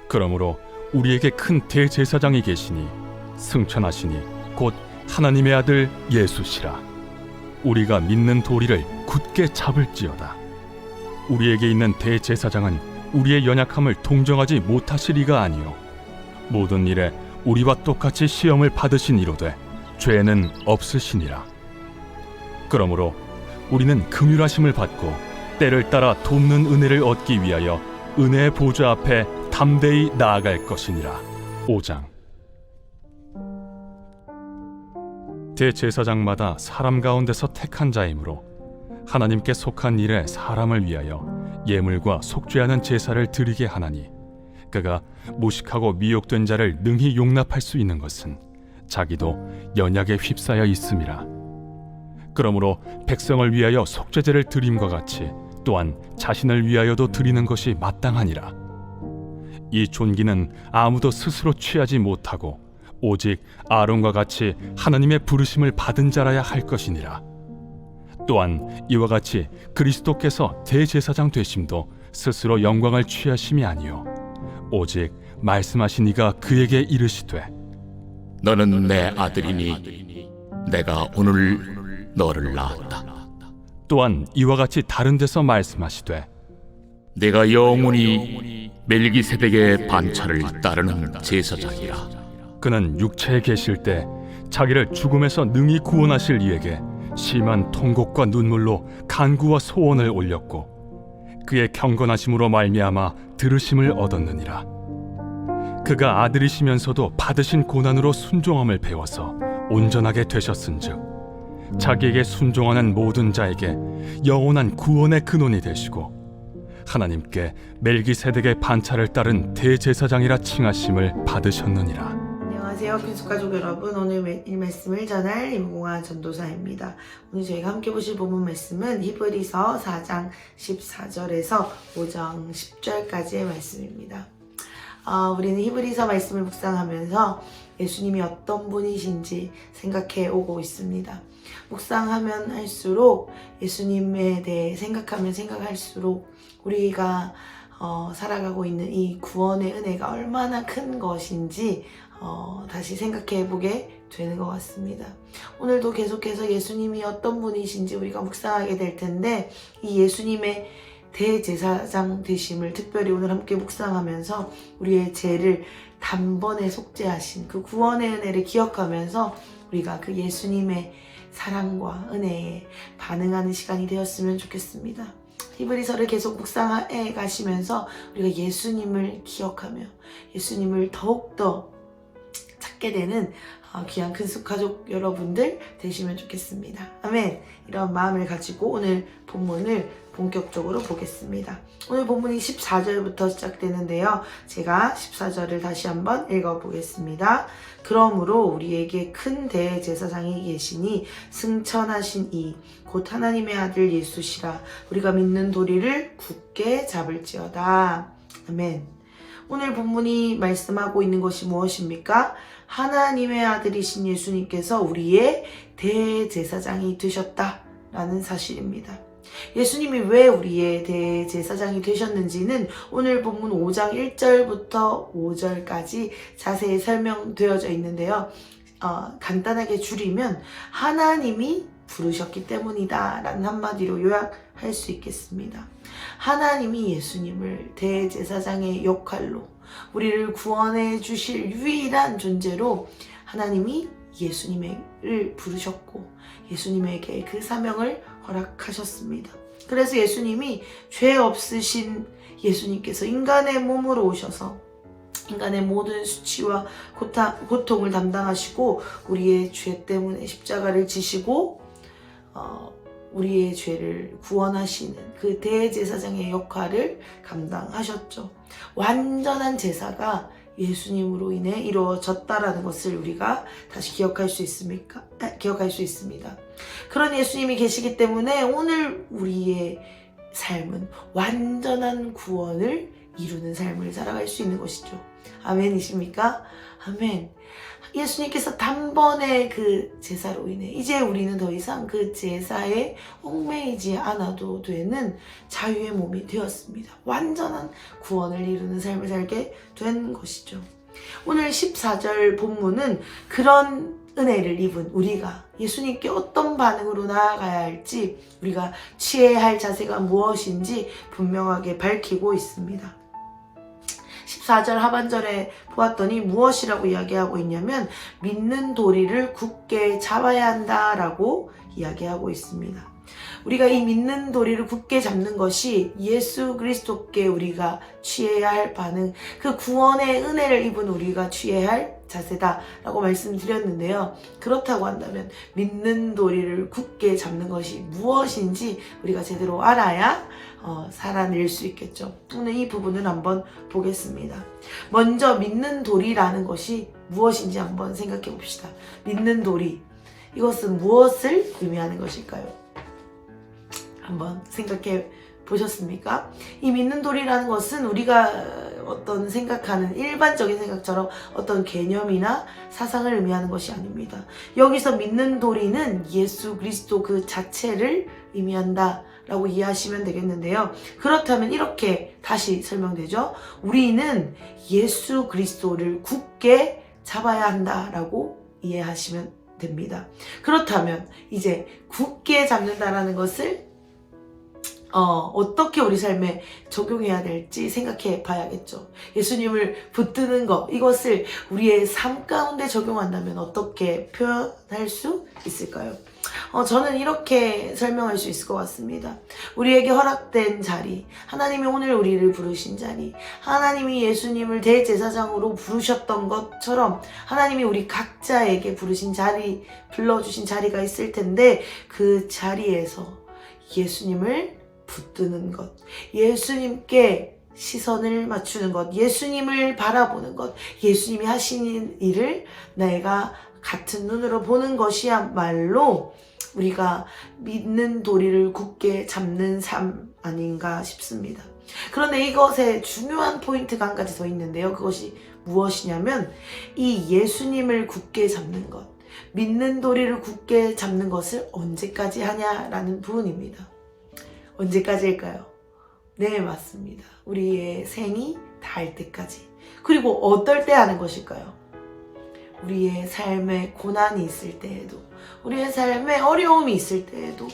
그러므로 우리에게 큰 대제사장이 계시니 승천하시니 곧 하나님의 아들 예수시라. 우리가 믿는 도리를 굳게 잡을지어다. 우리에게 있는 대제사장은 우리의 연약함을 동정하지 못하시리가 아니요 모든 일에 우리와 똑같이 시험을 받으시니로되 죄는 없으시니라. 그러므로 우리는 긍휼하심을 받고 때를 따라 돕는 은혜를 얻기 위하여 은혜의 보좌 앞에 담대히 나아갈 것이니라. 5장. 대제사장마다 사람 가운데서 택한 자이므로 하나님께 속한 일에 사람을 위하여 예물과 속죄하는 제사를 드리게 하나니, 그가 무식하고 미혹된 자를 능히 용납할 수 있는 것은 자기도 연약에 휩싸여 있음이라. 그러므로 백성을 위하여 속죄제를 드림과 같이 또한 자신을 위하여도 드리는 것이 마땅하니라. 이 존귀는 아무도 스스로 취하지 못하고 오직 아론과 같이 하나님의 부르심을 받은 자라야 할 것이니라. 또한 이와 같이 그리스도께서 대제사장 되심도 스스로 영광을 취하심이 아니요 오직 말씀하신 이가 그에게 이르시되 너는 내 아들이니 내가 오늘 너를 낳았다. 또한 이와 같이 다른 데서 말씀하시되 내가 영원히 멜기세덱의 반차를 따르는 제사장이라. 그는 육체에 계실 때 자기를 죽음에서 능히 구원하실 이에게 심한 통곡과 눈물로 간구와 소원을 올렸고 그의 경건하심으로 말미암아 들으심을 얻었느니라. 그가 아들이시면서도 받으신 고난으로 순종함을 배워서 온전하게 되셨은즉 자기에게 순종하는 모든 자에게 영원한 구원의 근원이 되시고 하나님께 멜기세덱의 반차를 따른 대제사장이라 칭하심을 받으셨느니라. 안녕하세요, 그리스도가족 여러분. 오늘 이 말씀을 전할 임공아 전도사입니다. 오늘 저희가 함께 보실 본문 말씀은 히브리서 4장 14절에서 5장 10절까지의 말씀입니다. 우리는 히브리서 말씀을 묵상하면서 예수님이 어떤 분이신지 생각해 오고 있습니다. 묵상하면 할수록 예수님에 대해 생각하면 생각할수록 우리가 살아가고 있는 이 구원의 은혜가 얼마나 큰 것인지 다시 생각해 보게 되는 것 같습니다. 오늘도 계속해서 예수님이 어떤 분이신지 우리가 묵상하게 될 텐데, 이 예수님의 대제사장 되심을 특별히 오늘 함께 묵상하면서 우리의 죄를 단번에 속죄하신 그 구원의 은혜를 기억하면서 우리가 그 예수님의 사랑과 은혜에 반응하는 시간이 되었으면 좋겠습니다. 히브리서를 계속 묵상해 가시면서 우리가 예수님을 기억하며 예수님을 더욱더 찾게 되는 귀한 근숙가족 여러분들 되시면 좋겠습니다. 아멘. 이런 마음을 가지고 오늘 본문을 본격적으로 보겠습니다. 오늘 본문이 14절부터 시작되는데요. 제가 14절을 다시 한번 읽어보겠습니다. 그러므로 우리에게 큰 대제사장이 계시니 승천하신 이 곧 하나님의 아들 예수시라. 우리가 믿는 도리를 굳게 잡을지어다. 아멘. 오늘 본문이 말씀하고 있는 것이 무엇입니까? 하나님의 아들이신 예수님께서 우리의 대제사장이 되셨다라는 사실입니다. 예수님이 왜 우리의 대제사장이 되셨는지는 오늘 본문 5장 1절부터 5절까지 자세히 설명되어져 있는데요. 간단하게 줄이면 하나님이 부르셨기 때문이다 라는 한마디로 요약할 수 있겠습니다. 하나님이 예수님을 대제사장의 역할로 우리를 구원해 주실 유일한 존재로 하나님이 예수님을 부르셨고 예수님에게 그 사명을 허락하셨습니다. 그래서 예수님이 죄 없으신 예수님께서 인간의 몸으로 오셔서 인간의 모든 수치와 고통을 담당하시고 우리의 죄 때문에 십자가를 지시고 우리의 죄를 구원하시는 그 대제사장의 역할을 감당하셨죠. 완전한 제사가 예수님으로 인해 이루어졌다라는 것을 우리가 다시 기억할 수 있습니다. 그런 예수님이 계시기 때문에 오늘 우리의 삶은 완전한 구원을 이루는 삶을 살아갈 수 있는 것이죠. 아멘이십니까? 아멘. 예수님께서 단번에 그 제사로 인해 이제 우리는 더 이상 그 제사에 얽매이지 않아도 되는 자유의 몸이 되었습니다. 완전한 구원을 이루는 삶을 살게 된 것이죠. 오늘 14절 본문은 그런 은혜를 입은 우리가 예수님께 어떤 반응으로 나아가야 할지, 우리가 취해야 할 자세가 무엇인지 분명하게 밝히고 있습니다. 14절 하반절에 보았더니 무엇이라고 이야기하고 있냐면 믿는 도리를 굳게 잡아야 한다라고 이야기하고 있습니다. 우리가 이 믿는 도리를 굳게 잡는 것이 예수 그리스도께 우리가 취해야 할 반응, 그 구원의 은혜를 입은 우리가 취해야 할 자세다라고 말씀드렸는데요. 그렇다고 한다면 믿는 도리를 굳게 잡는 것이 무엇인지 우리가 제대로 알아야 살아낼 수 있겠죠. 오늘 이 부분을 한번 보겠습니다. 먼저 믿는 도리라는 것이 무엇인지 한번 생각해 봅시다. 믿는 도리, 이것은 무엇을 의미하는 것일까요? 한번 생각해 보셨습니까? 이 믿는 도리라는 것은 우리가 어떤 생각하는 일반적인 생각처럼 어떤 개념이나 사상을 의미하는 것이 아닙니다. 여기서 믿는 도리는 예수 그리스도 그 자체를 의미한다 라고 이해하시면 되겠는데요. 그렇다면 이렇게 다시 설명되죠. 우리는 예수 그리스도를 굳게 잡아야 한다라고 이해하시면 됩니다. 그렇다면 이제 굳게 잡는다라는 것을 어떻게 우리 삶에 적용해야 될지 생각해 봐야겠죠. 예수님을 붙드는 것, 이것을 우리의 삶 가운데 적용한다면 어떻게 표현할 수 있을까요? 저는 이렇게 설명할 수 있을 것 같습니다. 우리에게 허락된 자리, 하나님이 오늘 우리를 부르신 자리, 하나님이 예수님을 대제사장으로 부르셨던 것처럼 하나님이 우리 각자에게 부르신 자리, 불러주신 자리가 있을 텐데 그 자리에서 예수님을 붙드는 것, 예수님께 시선을 맞추는 것, 예수님을 바라보는 것, 예수님이 하시는 일을 내가 같은 눈으로 보는 것이야말로 우리가 믿는 도리를 굳게 잡는 삶 아닌가 싶습니다. 그런데 이것에 중요한 포인트가 한 가지 더 있는데요. 그것이 무엇이냐면 이 예수님을 굳게 잡는 것, 믿는 도리를 굳게 잡는 것을 언제까지 하냐라는 부분입니다. 언제까지일까요? 네, 맞습니다. 우리의 생이 닿을 때까지. 그리고 어떨 때 하는 것일까요? 우리의 삶에 고난이 있을 때에도, 우리의 삶에 어려움이 있을 때에도,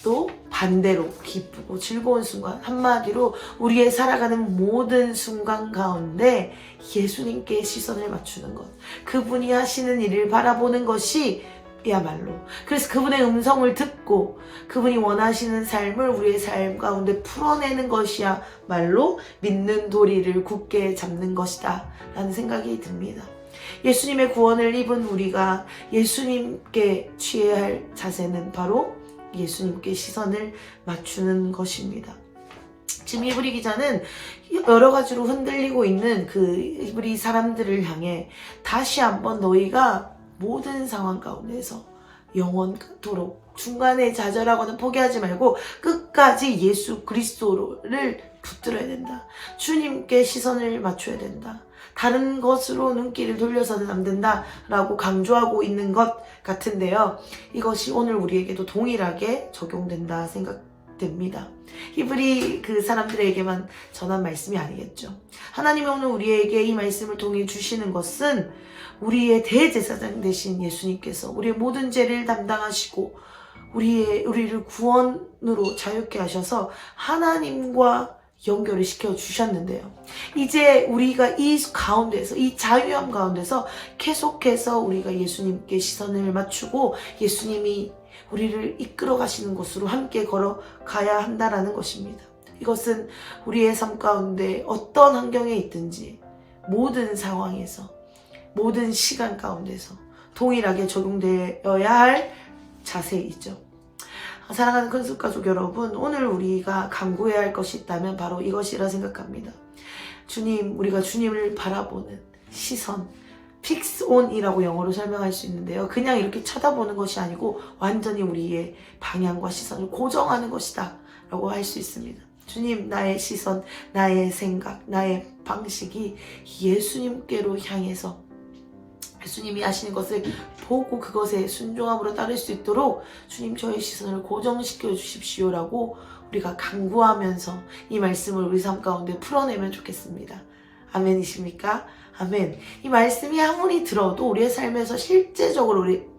또 반대로 기쁘고 즐거운 순간, 한마디로 우리의 살아가는 모든 순간 가운데 예수님께 시선을 맞추는 것, 그분이 하시는 일을 바라보는 것이 야말로, 그래서 그분의 음성을 듣고 그분이 원하시는 삶을 우리의 삶 가운데 풀어내는 것이야말로 믿는 도리를 굳게 잡는 것이다 라는 생각이 듭니다. 예수님의 구원을 입은 우리가 예수님께 취해야 할 자세는 바로 예수님께 시선을 맞추는 것입니다. 지금 이브리 기자는 여러 가지로 흔들리고 있는 그 이브리 사람들을 향해 다시 한번 너희가 모든 상황 가운데서 영원토록 중간에 좌절하거나 포기하지 말고 끝까지 예수 그리스도를 붙들어야 된다. 주님께 시선을 맞춰야 된다. 다른 것으로 눈길을 돌려서는 안 된다 라고 강조하고 있는 것 같은데요. 이것이 오늘 우리에게도 동일하게 적용된다 생각됩니다. 히브리 그 사람들에게만 전한 말씀이 아니겠죠. 하나님이 오늘 우리에게 이 말씀을 통해 주시는 것은 우리의 대제사장 되신 예수님께서 우리의 모든 죄를 담당하시고 우리를 구원으로 자유케 하셔서 하나님과 연결을 시켜 주셨는데요. 이제 우리가 이 가운데서, 이 자유함 가운데서 계속해서 우리가 예수님께 시선을 맞추고 예수님이 우리를 이끌어 가시는 곳으로 함께 걸어가야 한다라는 것입니다. 이것은 우리의 삶 가운데 어떤 환경에 있든지 모든 상황에서, 모든 시간 가운데서 동일하게 적용되어야 할 자세이죠. 사랑하는 큰숲가족 여러분, 오늘 우리가 간구해야 할 것이 있다면 바로 이것이라 생각합니다. 주님, 우리가 주님을 바라보는 시선, fix on이라고 영어로 설명할 수 있는데요. 그냥 이렇게 쳐다보는 것이 아니고 완전히 우리의 방향과 시선을 고정하는 것이다 라고 할 수 있습니다. 주님, 나의 시선, 나의 생각, 나의 방식이 예수님께로 향해서 예수님이 하시는 것을 보고 그것에 순종함으로 따를 수 있도록 주님 저의 시선을 고정시켜 주십시오라고 우리가 간구하면서 이 말씀을 우리 삶 가운데 풀어내면 좋겠습니다. 아멘이십니까? 아멘. 이 말씀이 아무리 들어도 우리의 삶에서 실제적으로 우리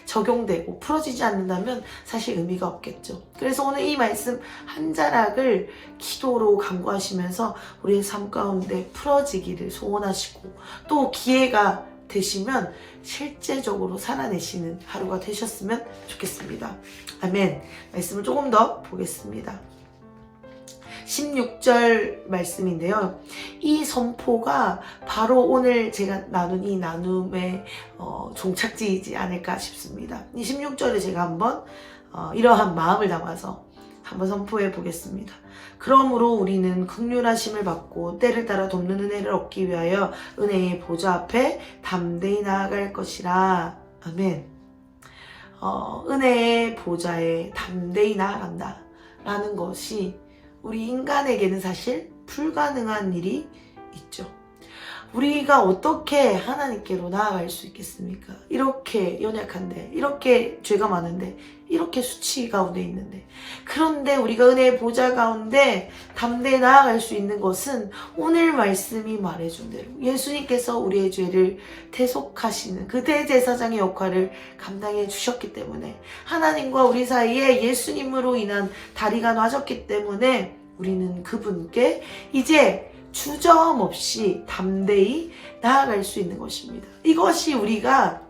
적용되고 풀어지지 않는다면 사실 의미가 없겠죠. 그래서 오늘 이 말씀 한 자락을 기도로 간구하시면서 우리의 삶 가운데 풀어지기를 소원하시고 또 기회가 되시면 실제적으로 살아내시는 하루가 되셨으면 좋겠습니다. 아멘. 말씀을 조금 더 보겠습니다. 16절 말씀인데요. 이 선포가 바로 오늘 제가 나눈 이 나눔의 종착지이지 않을까 싶습니다. 이 16절에 제가 한번 이러한 마음을 담아서 한번 선포해 보겠습니다. 그러므로 우리는 긍휼하심을 받고 때를 따라 돕는 은혜를 얻기 위하여 은혜의 보좌 앞에 담대히 나아갈 것이라. 아멘. 은혜의 보좌에 담대히 나아간다 라는 것이 우리 인간에게는 사실 불가능한 일이 있죠. 우리가 어떻게 하나님께로 나아갈 수 있겠습니까? 이렇게 연약한데, 이렇게 죄가 많은데, 이렇게 수치 가운데 있는데. 그런데 우리가 은혜의 보좌 가운데 담대히 나아갈 수 있는 것은 오늘 말씀이 말해준 대로 예수님께서 우리의 죄를 대속하시는 그 대제사장의 역할을 감당해 주셨기 때문에, 하나님과 우리 사이에 예수님으로 인한 다리가 놔졌기 때문에 우리는 그분께 이제 주저없이 담대히 나아갈 수 있는 것입니다. 이것이 우리가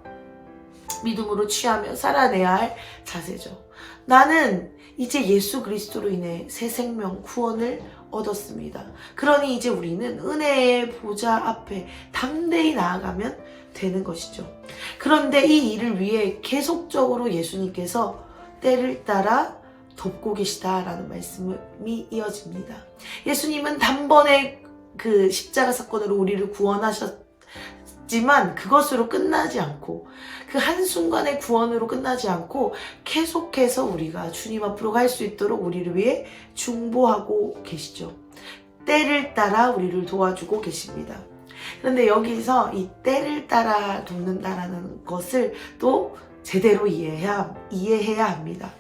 믿음으로 취하며 살아내야 할 자세죠. 나는 이제 예수 그리스도로 인해 새 생명 구원을 얻었습니다. 그러니 이제 우리는 은혜의 보좌 앞에 담대히 나아가면 되는 것이죠. 그런데 이 일을 위해 계속적으로 예수님께서 때를 따라 돕고 계시다라는 말씀이 이어집니다. 예수님은 단번에 그 십자가 사건으로 우리를 구원하셨지만 그것으로 끝나지 않고, 그 한순간의 구원으로 끝나지 않고 계속해서 우리가 주님 앞으로 갈 수 있도록 우리를 위해 중보하고 계시죠. 때를 따라 우리를 도와주고 계십니다. 그런데 여기서 이 때를 따라 돕는다라는 것을 또 제대로 이해해야 합니다.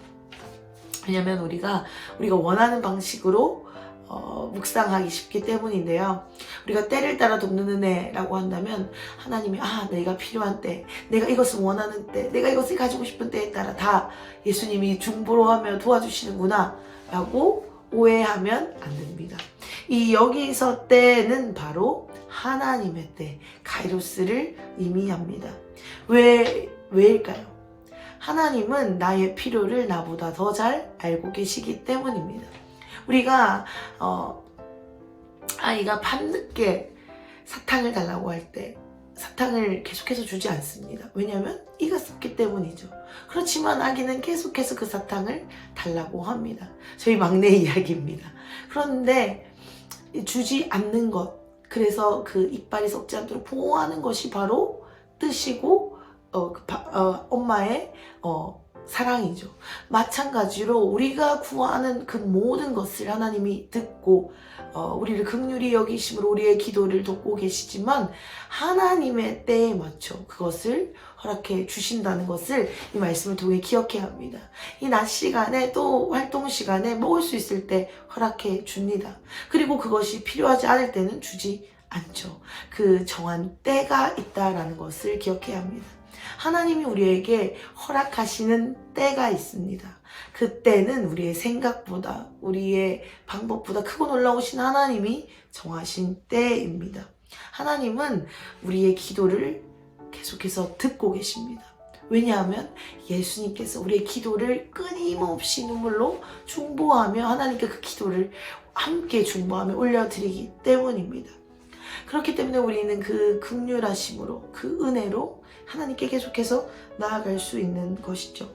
왜냐면 우리가 원하는 방식으로 묵상하기 쉽기 때문인데요. 우리가 때를 따라 돕는 은혜라고 한다면 하나님이 내가 필요한 때, 내가 이것을 원하는 때, 내가 이것을 가지고 싶은 때에 따라 다 예수님이 중보로 하며 도와주시는구나 라고 오해하면 안 됩니다. 이 여기서 때는 바로 하나님의 때, 카이로스를 의미합니다. 왜일까요? 하나님은 나의 필요를 나보다 더 잘 알고 계시기 때문입니다. 우리가 아이가 밤늦게 사탕을 달라고 할 때 사탕을 계속해서 주지 않습니다. 왜냐하면 이가 썩기 때문이죠. 그렇지만 아기는 계속해서 그 사탕을 달라고 합니다. 저희 막내 이야기입니다. 그런데 주지 않는 것, 그래서 그 이빨이 썩지 않도록 보호하는 것이 바로 뜻이고 엄마의 사랑이죠. 마찬가지로 우리가 구하는 그 모든 것을 하나님이 듣고 우리를 긍휼히 여기심으로 우리의 기도를 돕고 계시지만 하나님의 때에 맞춰 그것을 허락해 주신다는 것을 이 말씀을 통해 기억해야 합니다. 이 낮 시간에 또 활동 시간에 먹을 수 있을 때 허락해 줍니다. 그리고 그것이 필요하지 않을 때는 주지 않죠. 그 정한 때가 있다라는 것을 기억해야 합니다. 하나님이 우리에게 허락하시는 때가 있습니다. 그 때는 우리의 생각보다, 우리의 방법보다 크고 놀라우신 하나님이 정하신 때입니다. 하나님은 우리의 기도를 계속해서 듣고 계십니다. 왜냐하면 예수님께서 우리의 기도를 끊임없이 눈물로 중보하며 하나님께 그 기도를 함께 중보하며 올려드리기 때문입니다. 그렇기 때문에 우리는 그 긍휼하심으로, 그 은혜로 하나님께 계속해서 나아갈 수 있는 것이죠.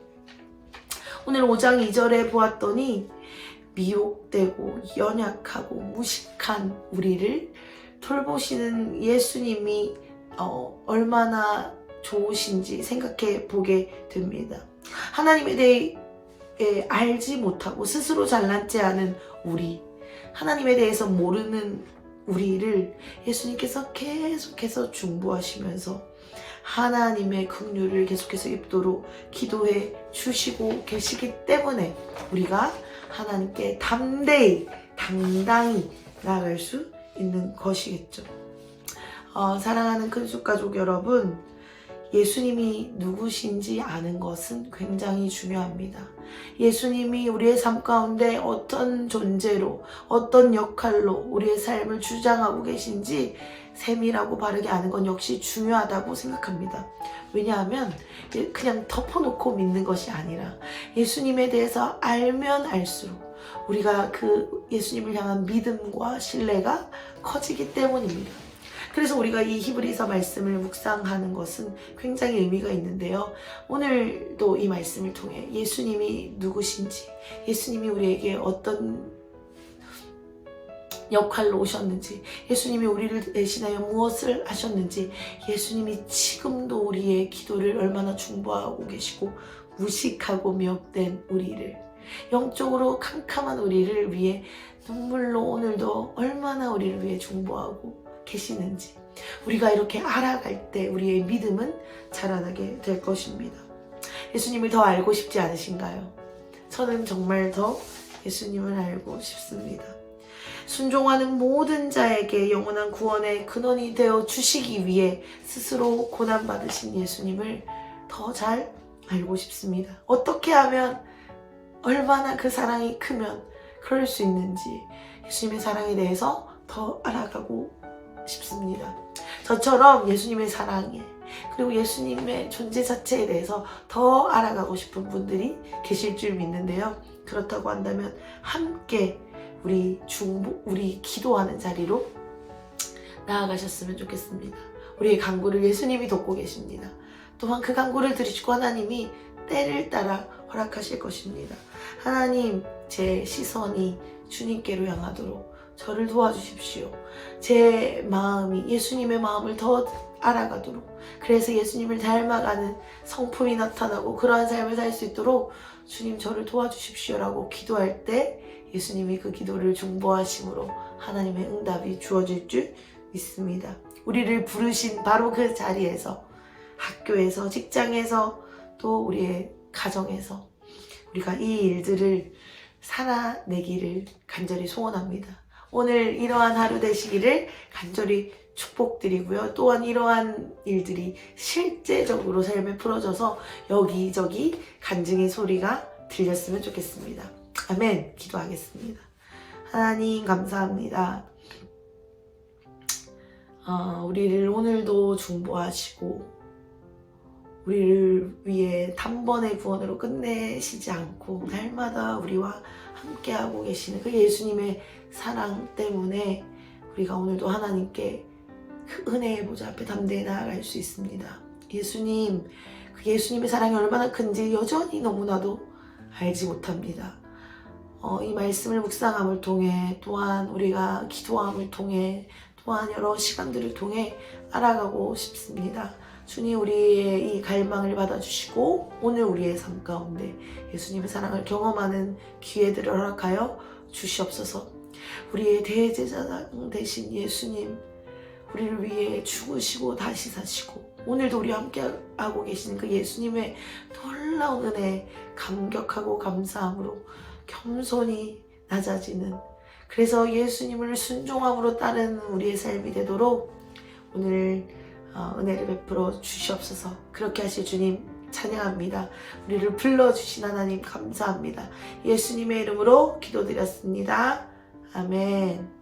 오늘 5장 2절에 보았더니 미혹되고 연약하고 무식한 우리를 돌보시는 예수님이 얼마나 좋으신지 생각해 보게 됩니다. 하나님에 대해 알지 못하고 스스로 잘난지 않은 우리, 하나님에 대해서 모르는 우리를 예수님께서 계속해서 중보하시면서 하나님의 긍휼을 계속해서 입도록 기도해 주시고 계시기 때문에 우리가 하나님께 담대히 당당히 나아갈 수 있는 것이겠죠. 사랑하는 큰숙가족 여러분, 예수님이 누구신지 아는 것은 굉장히 중요합니다. 예수님이 우리의 삶 가운데 어떤 존재로, 어떤 역할로 우리의 삶을 주장하고 계신지 세밀하고 바르게 아는 건 역시 중요하다고 생각합니다. 왜냐하면 그냥 덮어놓고 믿는 것이 아니라 예수님에 대해서 알면 알수록 우리가 그 예수님을 향한 믿음과 신뢰가 커지기 때문입니다. 그래서 우리가 이 히브리서 말씀을 묵상하는 것은 굉장히 의미가 있는데요. 오늘도 이 말씀을 통해 예수님이 누구신지, 예수님이 우리에게 어떤 역할로 오셨는지, 예수님이 우리를 대신하여 무엇을 하셨는지, 예수님이 지금도 우리의 기도를 얼마나 중보하고 계시고 무식하고 미혹된 우리를, 영적으로 캄캄한 우리를 위해 눈물로 오늘도 얼마나 우리를 위해 중보하고 계시는지, 우리가 이렇게 알아갈 때 우리의 믿음은 자라나게 될 것입니다. 예수님을 더 알고 싶지 않으신가요? 저는 정말 더 예수님을 알고 싶습니다. 순종하는 모든 자에게 영원한 구원의 근원이 되어 주시기 위해 스스로 고난받으신 예수님을 더 잘 알고 싶습니다. 어떻게 하면, 얼마나 그 사랑이 크면 그럴 수 있는지 예수님의 사랑에 대해서 더 알아가고 싶습니다. 저처럼 예수님의 사랑에, 그리고 예수님의 존재 자체에 대해서 더 알아가고 싶은 분들이 계실 줄 믿는데요. 그렇다고 한다면 함께 우리 기도하는 자리로 나아가셨으면 좋겠습니다. 우리의 간구를 예수님이 돕고 계십니다. 또한 그 간구를 들으시고 하나님이 때를 따라 허락하실 것입니다. 하나님, 제 시선이 주님께로 향하도록 저를 도와주십시오. 제 마음이 예수님의 마음을 더 알아가도록, 그래서 예수님을 닮아가는 성품이 나타나고 그러한 삶을 살 수 있도록 주님 저를 도와주십시오라고 기도할 때 예수님이 그 기도를 중보하심으로 하나님의 응답이 주어질 줄 믿습니다. 우리를 부르신 바로 그 자리에서, 학교에서, 직장에서, 또 우리의 가정에서 우리가 이 일들을 살아내기를 간절히 소원합니다. 오늘 이러한 하루 되시기를 간절히 축복드리고요. 또한 이러한 일들이 실제적으로 삶에 풀어져서 여기저기 간증의 소리가 들렸으면 좋겠습니다. 아멘. 기도하겠습니다. 하나님 감사합니다. 우리를 오늘도 중보하시고 우리를 위해 단번에 구원으로 끝내시지 않고 날마다 우리와 함께하고 계시는 그 예수님의 사랑 때문에 우리가 오늘도 하나님께 그 은혜의 보좌 앞에 담대히 나아갈 수 있습니다. 예수님, 그 예수님의 사랑이 얼마나 큰지 여전히 너무나도 알지 못합니다. 이 말씀을 묵상함을 통해, 또한 우리가 기도함을 통해, 또한 여러 시간들을 통해 알아가고 싶습니다. 주님, 우리의 이 갈망을 받아주시고 오늘 우리의 삶 가운데 예수님의 사랑을 경험하는 기회들을 허락하여 주시옵소서. 우리의 대제사장 되신 예수님, 우리를 위해 죽으시고 다시 사시고 오늘도 우리와 함께하고 계시는 그 예수님의 놀라운 은혜에 감격하고 감사함으로 겸손히 낮아지는, 그래서 예수님을 순종함으로 따르는 우리의 삶이 되도록 오늘 은혜를 베풀어 주시옵소서. 그렇게 하실 주님 찬양합니다. 우리를 불러주신 하나님 감사합니다. 예수님의 이름으로 기도드렸습니다. 아멘.